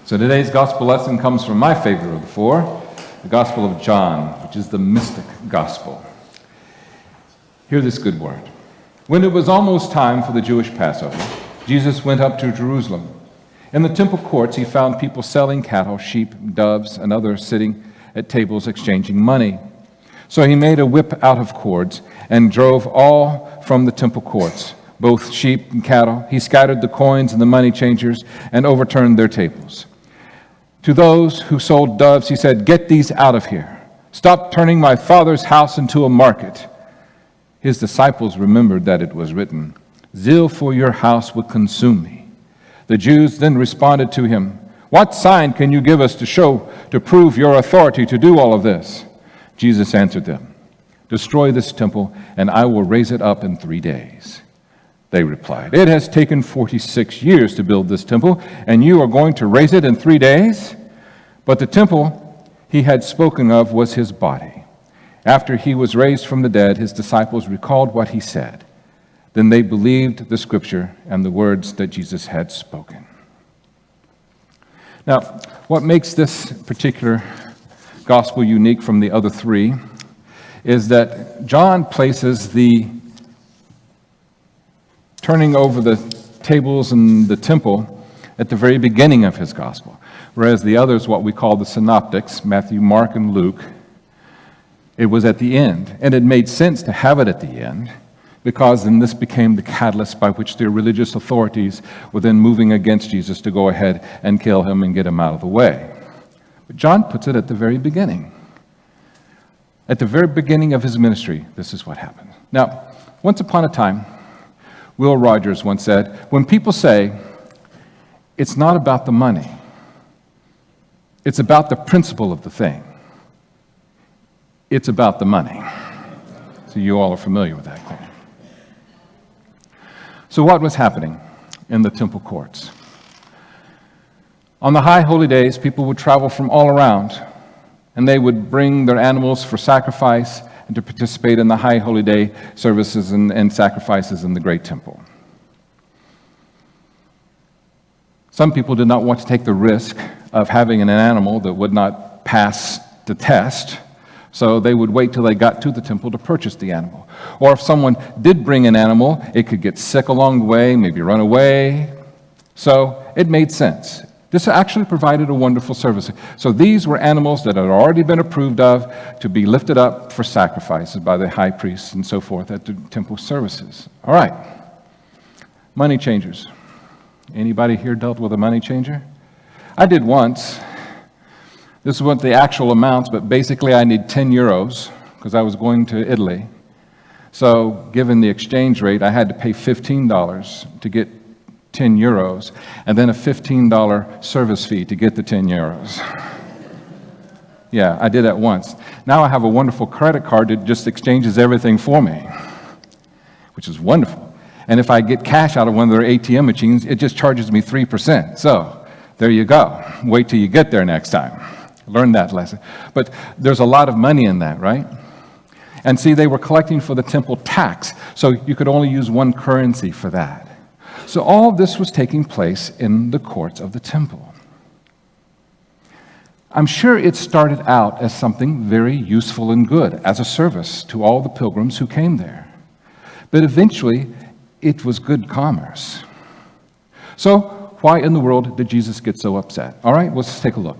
So today's gospel lesson comes from my favorite of the four, the Gospel of John, which is the mystic gospel. Hear this good word. When it was almost time for the Jewish Passover, Jesus went up to Jerusalem. In the temple courts, he found people selling cattle, sheep, doves, and others sitting at tables exchanging money. So he made a whip out of cords and drove all from the temple courts, both sheep and cattle. He scattered the coins and the money changers and overturned their tables. To those who sold doves, he said, "Get these out of here. Stop turning my Father's house into a market." His disciples remembered that it was written, "Zeal for your house will consume me." The Jews then responded to him, "What sign can you give us to prove your authority to do all of this?" Jesus answered them, "Destroy this temple, and I will raise it up in 3 days." They replied, "It has taken 46 years to build this temple, and you are going to raise it in 3 days?" But the temple he had spoken of was his body. After he was raised from the dead, his disciples recalled what he said. Then they believed the scripture and the words that Jesus had spoken. Now, what makes this particular gospel unique from the other three is that John places the turning over the tables in the temple at the very beginning of his gospel, whereas the others, what we call the synoptics, Matthew, Mark, and Luke, it was at the end. And it made sense to have it at the end, because then this became the catalyst by which the religious authorities were then moving against Jesus to go ahead and kill him and get him out of the way. But John puts it at the very beginning. At the very beginning of his ministry, this is what happened. Now, once upon a time, Will Rogers once said, "When people say, it's not about the money, it's about the principle of the thing, it's about the money." So you all are familiar with that claim. So what was happening in the temple courts? On the high holy days, people would travel from all around, and they would bring their animals for sacrifice and to participate in the high holy day services and sacrifices in the great temple. Some people did not want to take the risk of having an animal that would not pass the test, so they would wait till they got to the temple to purchase the animal. Or if someone did bring an animal, it could get sick along the way, maybe run away. So it made sense. This actually provided a wonderful service. So these were animals that had already been approved of to be lifted up for sacrifices by the high priests and so forth at the temple services. All right. Money changers. Anybody here dealt with a money changer? I did once. This wasn't the actual amounts, but basically I need 10 euros because I was going to Italy. So given the exchange rate, I had to pay $15 to get 10 euros, and then a $15 service fee to get the 10 euros. Yeah, I did that once. Now I have a wonderful credit card that just exchanges everything for me, which is wonderful. And if I get cash out of one of their ATM machines, it just charges me 3%. So there you go. Wait till you get there next time. Learn that lesson. But there's a lot of money in that, right? And see, they were collecting for the temple tax, so you could only use one currency for that. So all of this was taking place in the courts of the temple. I'm sure it started out as something very useful and good, as a service to all the pilgrims who came there. But eventually, it was good commerce. So why in the world did Jesus get so upset? All right, let's take a look.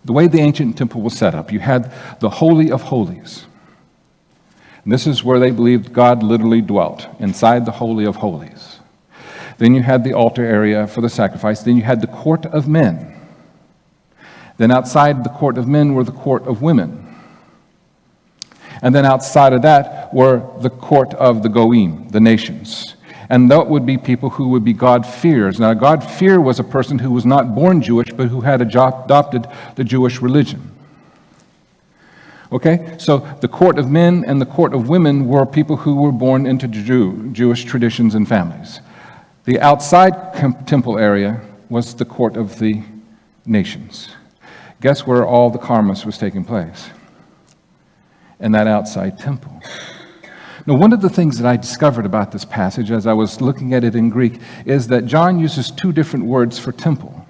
The way the ancient temple was set up, you had the Holy of Holies. And this is where they believed God literally dwelt, inside the Holy of Holies. Then you had the altar area for the sacrifice. Then you had the court of men. Then outside the court of men were the court of women. And then outside of that were the court of the Goim, the nations. And that would be people who would be God-fearers. Now, a God-fearer was a person who was not born Jewish, but who had adopted the Jewish religion. Okay, so the court of men and the court of women were people who were born into Jewish traditions and families. The outside temple area was the court of the nations. Guess where all the commerce was taking place? In that outside temple. Now, one of the things that I discovered about this passage as I was looking at it in Greek is that John uses two different words for temple.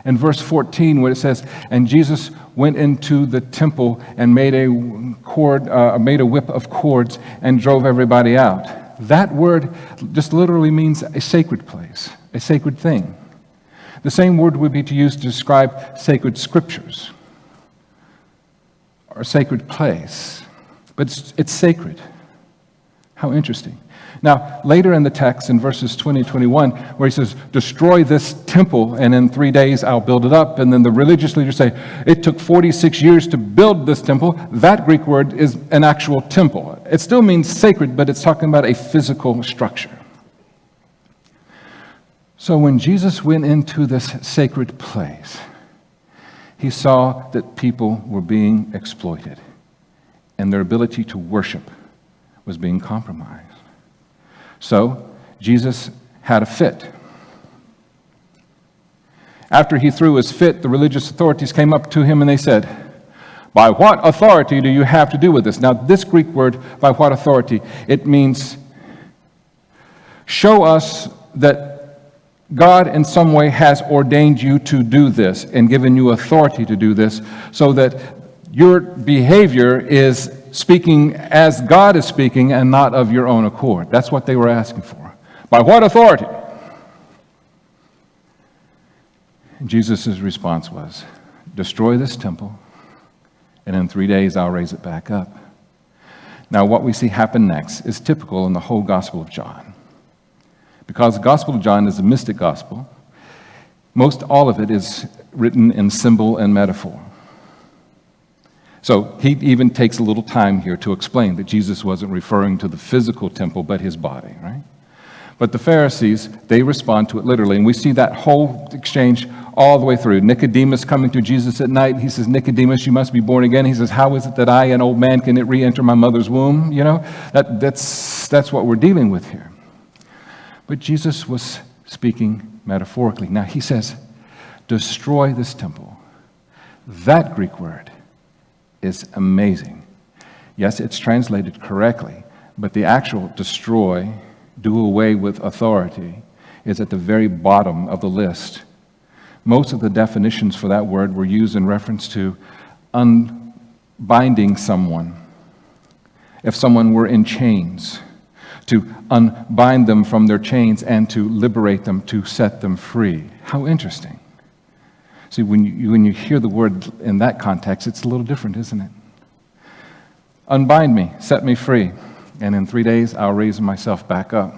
In verse 14, where it says, "And Jesus went into the temple and made a whip of cords and drove everybody out." That word just literally means a sacred place, a sacred thing. The same word would be to use to describe sacred scriptures or a sacred place, but it's sacred. How interesting. Now, later in the text, in verses 20 and 21, where he says, "Destroy this temple, and in 3 days I'll build it up." And then the religious leaders say, "It took 46 years to build this temple." That Greek word is an actual temple. It still means sacred, but it's talking about a physical structure. So when Jesus went into this sacred place, he saw that people were being exploited, and their ability to worship was being compromised. So Jesus had a fit. After he threw his fit, the religious authorities came up to him and they said, "By what authority do you have to do with this?" Now, this Greek word, "by what authority," it means show us that God in some way has ordained you to do this and given you authority to do this, so that your behavior is speaking as God is speaking and not of your own accord. That's what they were asking for. By what authority? And Jesus' response was, "Destroy this temple, and in 3 days I'll raise it back up." Now, what we see happen next is typical in the whole Gospel of John. Because the Gospel of John is a mystic gospel, most all of it is written in symbol and metaphor. So he even takes a little time here to explain that Jesus wasn't referring to the physical temple, but his body, right? But the Pharisees, they respond to it literally, and we see that whole exchange all the way through. Nicodemus coming to Jesus at night, he says, "Nicodemus, you must be born again." He says, "How is it that I, an old man, can re-enter my mother's womb?" You know, that's what we're dealing with here. But Jesus was speaking metaphorically. Now he says, "Destroy this temple." That Greek word is amazing. Yes, it's translated correctly, but the actual destroy, do away with authority, is at the very bottom of the list. Most of the definitions for that word were used in reference to unbinding someone. If someone were in chains, to unbind them from their chains and to liberate them, to set them free. How interesting. See, when you hear the word in that context, it's a little different, isn't it? Unbind me, set me free, and in 3 days I'll raise myself back up.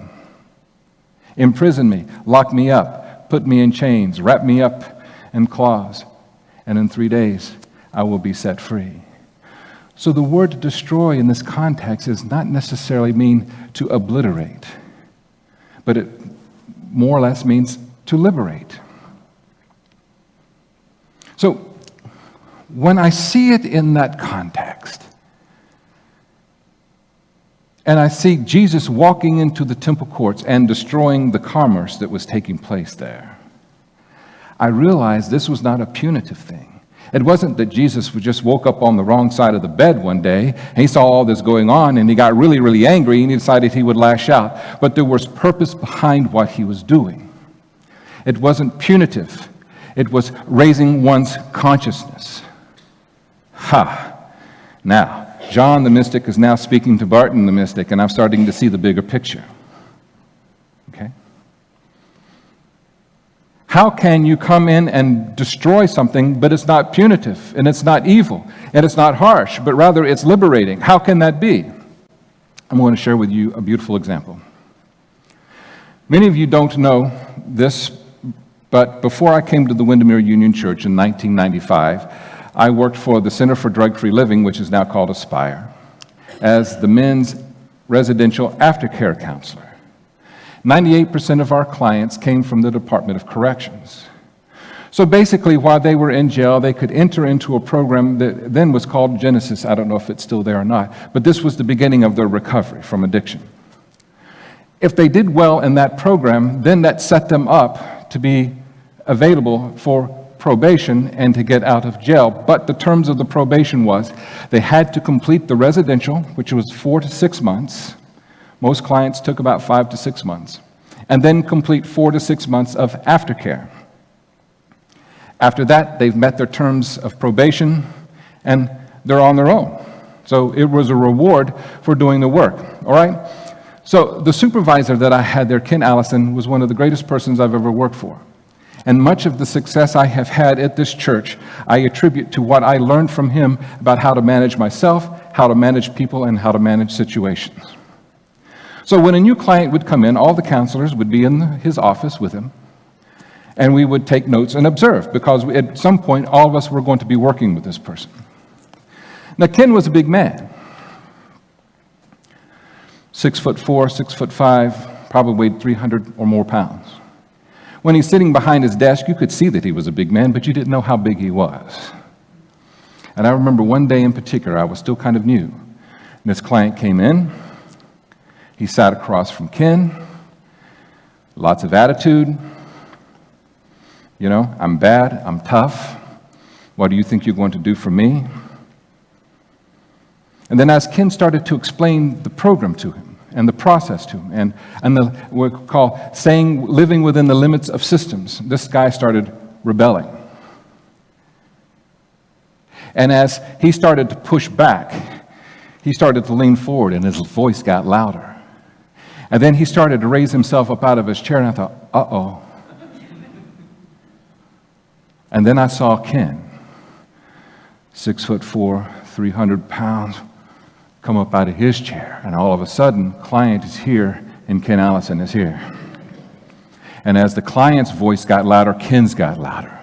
Imprison me, lock me up, put me in chains, wrap me up in claws, and in 3 days I will be set free. So the word destroy in this context does not necessarily mean to obliterate, but it more or less means to liberate. So when I see it in that context, and I see Jesus walking into the temple courts and destroying the commerce that was taking place there, I realize this was not a punitive thing. It wasn't that Jesus just woke up on the wrong side of the bed one day, and he saw all this going on, and he got really, really angry, and he decided he would lash out. But there was purpose behind what he was doing. It wasn't punitive. It was raising one's consciousness. Now, John the mystic is now speaking to Barton the mystic, and I'm starting to see the bigger picture. Okay? How can you come in and destroy something, but it's not punitive, and it's not evil, and it's not harsh, but rather it's liberating? How can that be? I'm going to share with you a beautiful example. Many of you don't know this, but before I came to the Windermere Union Church in 1995, I worked for the Center for Drug-Free Living, which is now called Aspire, as the men's residential aftercare counselor. 98% of our clients came from the Department of Corrections. So basically, while they were in jail, they could enter into a program that then was called Genesis. I don't know if it's still there or not, but this was the beginning of their recovery from addiction. If they did well in that program, then that set them up to be available for probation and to get out of jail. But the terms of the probation was they had to complete the residential, which was 4 to 6 months. Most clients took about 5 to 6 months, and then complete 4 to 6 months of aftercare. After that, they've met their terms of probation, and they're on their own. So it was a reward for doing the work, all right? So the supervisor that I had there, Ken Allison, was one of the greatest persons I've ever worked for. And much of the success I have had at this church, I attribute to what I learned from him about how to manage myself, how to manage people, and how to manage situations. So when a new client would come in, all the counselors would be in his office with him, and we would take notes and observe, because at some point, all of us were going to be working with this person. Now, Ken was a big man. 6'4", 6'5", probably weighed 300 or more pounds. When he's sitting behind his desk, you could see that he was a big man, but you didn't know how big he was. And I remember one day in particular, I was still kind of new. And this client came in. He sat across from Ken. Lots of attitude. You know, I'm bad, I'm tough. What do you think you're going to do for me? And then as Ken started to explain the program to him, and the process to him, and the what we call living within the limits of systems, this guy started rebelling. And as he started to push back, he started to lean forward, and his voice got louder. And then he started to raise himself up out of his chair, and I thought, uh-oh. And then I saw Ken, 6'4", 300 pounds, come up out of his chair, and all of a sudden, client is here, and Ken Allison is here. And as the client's voice got louder, Ken's got louder.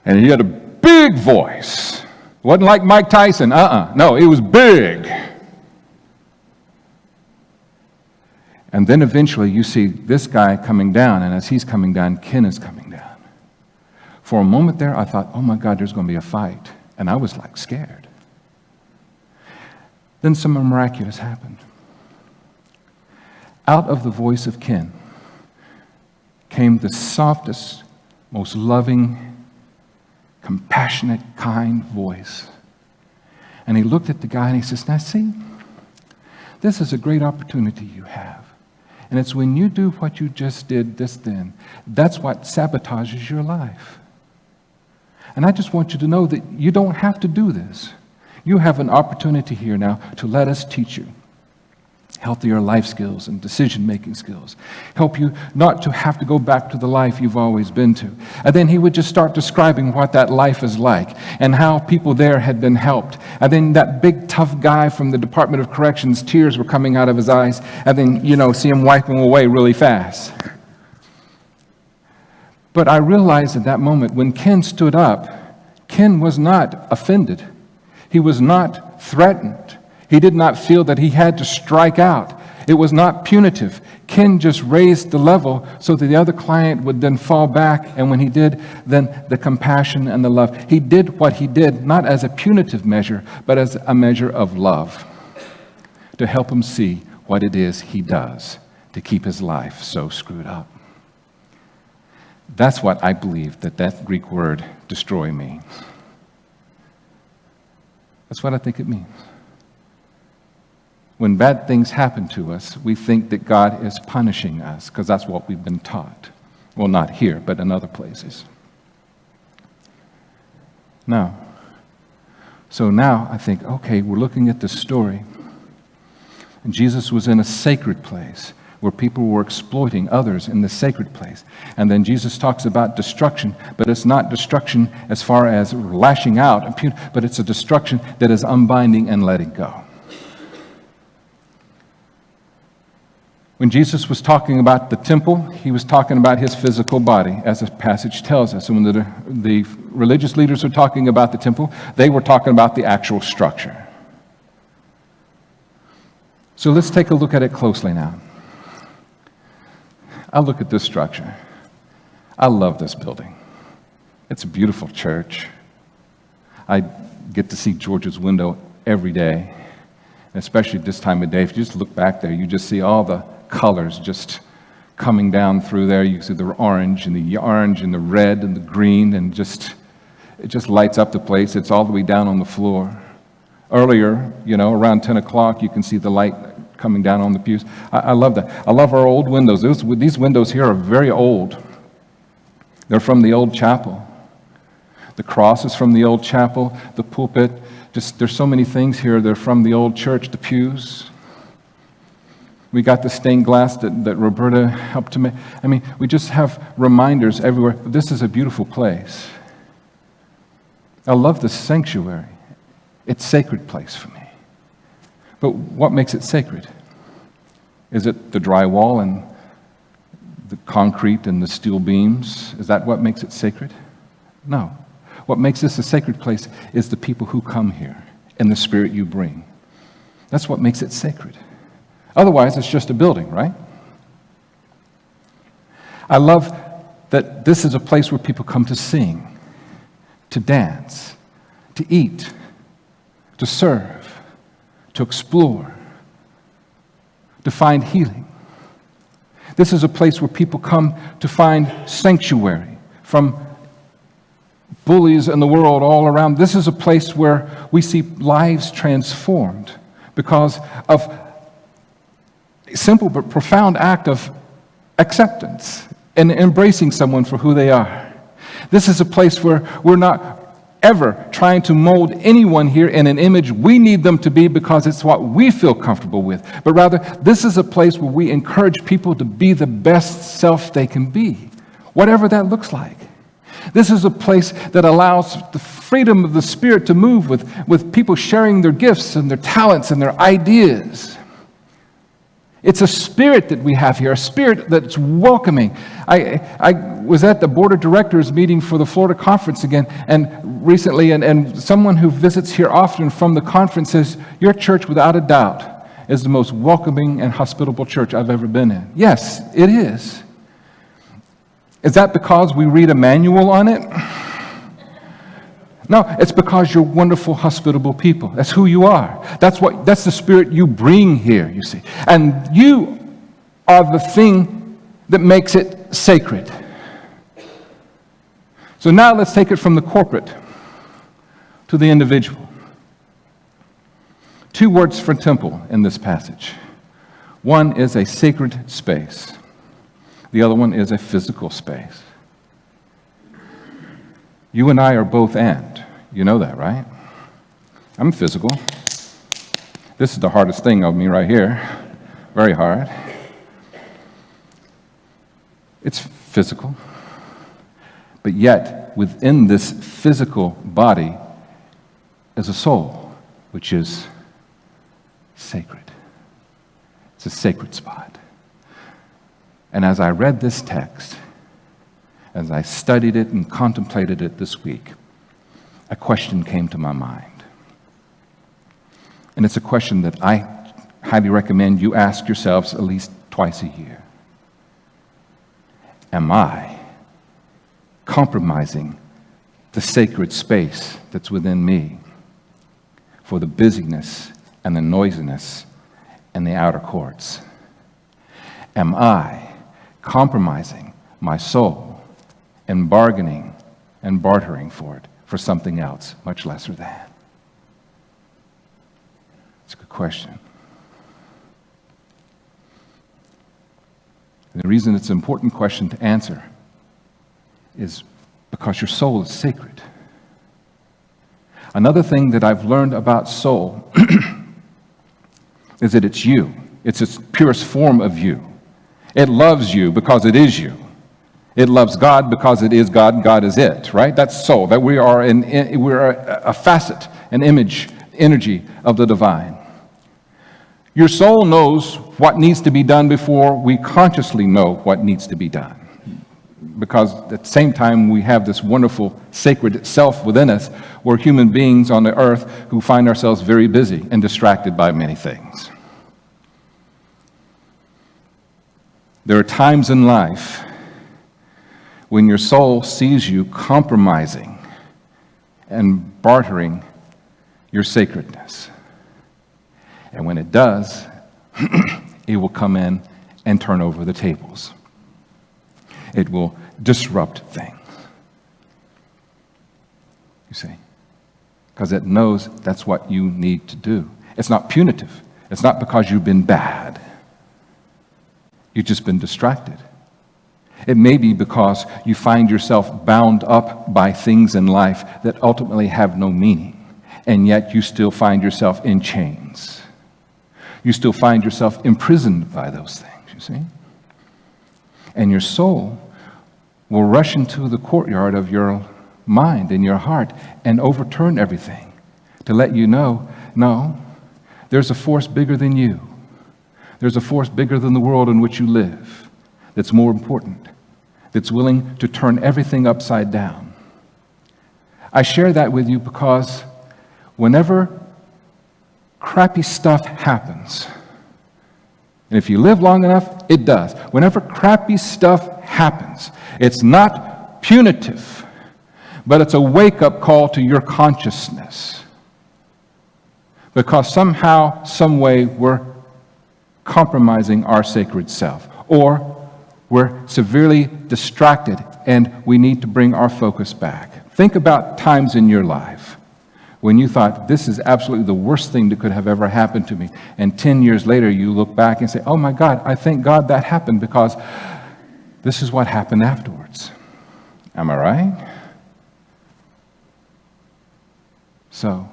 And he had a big voice. It wasn't like Mike Tyson, no, it was big. And then eventually you see this guy coming down, and as he's coming down, Ken is coming down. For a moment there, I thought, oh my God, there's going to be a fight. And I was like scared. Then something miraculous happened. Out of the voice of Ken came the softest, most loving, compassionate, kind voice. And he looked at the guy and he says, now see, this is a great opportunity you have. And it's when you do what you just did then, that's what sabotages your life. And I just want you to know that you don't have to do this. You have an opportunity here now to let us teach you healthier life skills and decision-making skills. Help you not to have to go back to the life you've always been to. And then he would just start describing what that life is like and how people there had been helped. And then that big tough guy from the Department of Corrections, tears were coming out of his eyes. And then, see him wiping away really fast. But I realized at that moment when Ken stood up, Ken was not offended. He was not threatened. He did not feel that he had to strike out. It was not punitive. Ken just raised the level so that the other client would then fall back, and when he did, then the compassion and the love. He did what he did not as a punitive measure, but as a measure of love to help him see what it is he does to keep his life so screwed up. That's what I believe that Greek word, destroy, means. That's what I think it means. When bad things happen to us, we think that God is punishing us because that's what we've been taught. Well, not here, but in other places. No. So now I think, okay, we're looking at this story. And Jesus was in a sacred place where people were exploiting others in the sacred place. And then Jesus talks about destruction, but it's not destruction as far as lashing out, but it's a destruction that is unbinding and letting go. When Jesus was talking about the temple, he was talking about his physical body, as the passage tells us. And when the religious leaders were talking about the temple, they were talking about the actual structure. So let's take a look at it closely now. I look at this structure. I love this building. It's a beautiful church. I get to see George's window every day, especially this time of day. If you just look back there, you just see all the colors just coming down through there. You see the orange and the red and the green, and it just lights up the place. It's all the way down on the floor. Earlier, around 10 o'clock, you can see the light coming down on the pews. I love that. I love our old windows. These windows here are very old. They're from the old chapel. The cross is from the old chapel, the pulpit. There's so many things here that are from the old church, the pews. We got the stained glass that Roberta helped to make. I mean, we just have reminders everywhere. This is a beautiful place. I love the sanctuary. It's a sacred place for me. But what makes it sacred? Is it the drywall and the concrete and the steel beams? Is that what makes it sacred? No. What makes this a sacred place is the people who come here and the spirit you bring. That's what makes it sacred. Otherwise, it's just a building, right? I love that this is a place where people come to sing, to dance, to eat, to serve, to explore, to find healing. This is a place where people come to find sanctuary from bullies in the world all around. This is a place where we see lives transformed because of a simple but profound act of acceptance and embracing someone for who they are. This is a place where we're not ever trying to mold anyone here in an image we need them to be because it's what we feel comfortable with. But rather, this is a place where we encourage people to be the best self they can be, whatever that looks like. This is a place that allows the freedom of the Spirit to move with people sharing their gifts and their talents and their ideas. It's a spirit that we have here, a spirit that's welcoming. I was at the board of directors meeting for the Florida conference again, and recently, and someone who visits here often from the conference says, your church, without a doubt, is the most welcoming and hospitable church I've ever been in. Yes, it is. Is that because we read a manual on it? No, it's because you're wonderful, hospitable people. That's who you are. That's the spirit you bring here, you see. And you are the thing that makes it sacred. So now let's take it from the corporate to the individual. 2 words for temple in this passage. One is a sacred space. The other one is a physical space. You and I are both and. You know that, right? I'm physical. This is the hardest thing of me right here. Very hard. It's physical. But yet, within this physical body is a soul, which is sacred. It's a sacred spot. And as I read this text, as I studied it and contemplated it this week, a question came to my mind. And it's a question that I highly recommend you ask yourselves at least twice a year. Am I compromising the sacred space that's within me for the busyness and the noisiness and the outer courts? Am I compromising my soul and bargaining and bartering for it for something else much lesser than? It's a good question. And the reason it's an important question to answer is because your soul is sacred. Another thing that I've learned about soul is that it's you. It's its purest form of you. It loves you because it is you. It loves God because it is God and God is it, right? That's soul, that we're a facet, an image, energy of the divine. Your soul knows what needs to be done before we consciously know what needs to be done. Because at the same time, we have this wonderful sacred self within us. We're human beings on the earth who find ourselves very busy and distracted by many things. There are times in life when your soul sees you compromising and bartering your sacredness. And when it does, it will come in and turn over the tables. It will disrupt things. You see? Because it knows that's what you need to do. It's not punitive. It's not because you've been bad. You've just been distracted. It may be because you find yourself bound up by things in life that ultimately have no meaning, and yet you still find yourself in chains. You still find yourself imprisoned by those things, you see? And your soul will rush into the courtyard of your mind and your heart and overturn everything to let you know, no, there's a force bigger than you. There's a force bigger than the world in which you live that's more important, that's willing to turn everything upside down. I share that with you because whenever crappy stuff happens, and if you live long enough, it does. Whenever crappy stuff happens, it's not punitive, but it's a wake-up call to your consciousness. Because somehow, some way, we're compromising our sacred self, or we're severely distracted and we need to bring our focus back. Think about times in your life when you thought, this is absolutely the worst thing that could have ever happened to me. And 10 years later, you look back and say, oh my God, I thank God that happened because this is what happened afterwards. Am I right? So,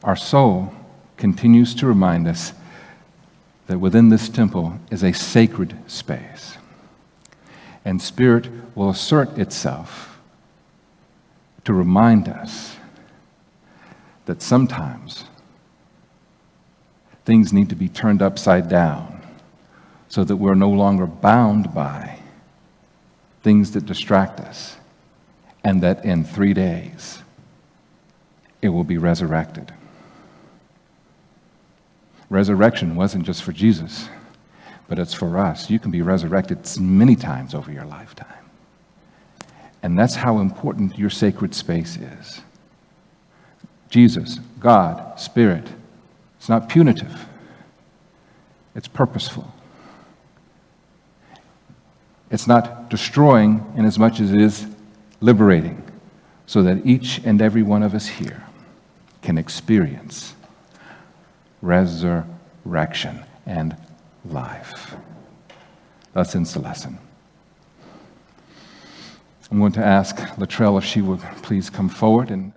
our soul continues to remind us that within this temple is a sacred space. And Spirit will assert itself to remind us that sometimes things need to be turned upside down so that we're no longer bound by things that distract us, and that in 3 days it will be resurrected. Resurrection wasn't just for Jesus, but it's for us. You can be resurrected many times over your lifetime. And that's how important your sacred space is. Jesus, God, Spirit, it's not punitive. It's purposeful. It's not destroying in as much as it is liberating, so that each and every one of us here can experience resurrection and life. That's in the lesson. I'm going to ask Latrell if she would please come forward and